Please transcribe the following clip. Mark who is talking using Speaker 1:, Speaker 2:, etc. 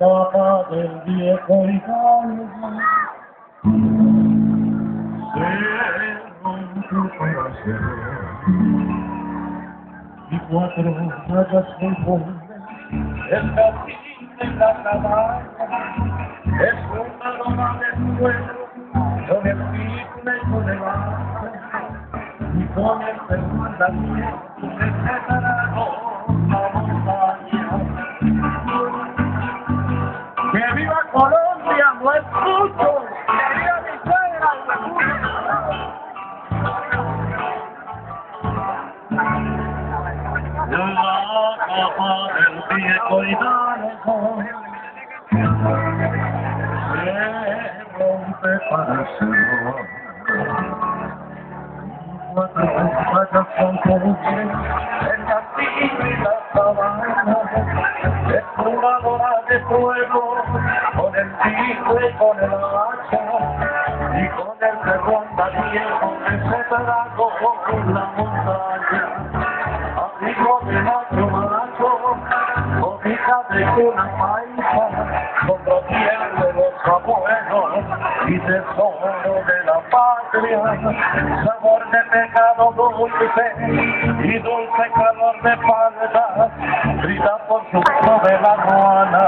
Speaker 1: capa del viejo hidalgo se rompió para siempre y cuatro rayas confunden el castillo y la cabaña. Es una loma de fuego con el cisne y con el agua y con el perro andamiento que se tragó la montaña. ¡Que viva Colombia, no es justo! ¡Que viva mi suegra, no es justo! La capa del viejo hidalgo se rompe para cerrar. Cuatro vayas confunden el castillo y la sabana. Es una hora de fuego con el pico y con el hacha y con el perro andamiento que se tragó la montaña. Hijo de macho, hija de una paisa, con los pies de los abuelos y tesoro de la patria, sabor de pecado dulce y dulce calor de falda, brilla por su de la ruana.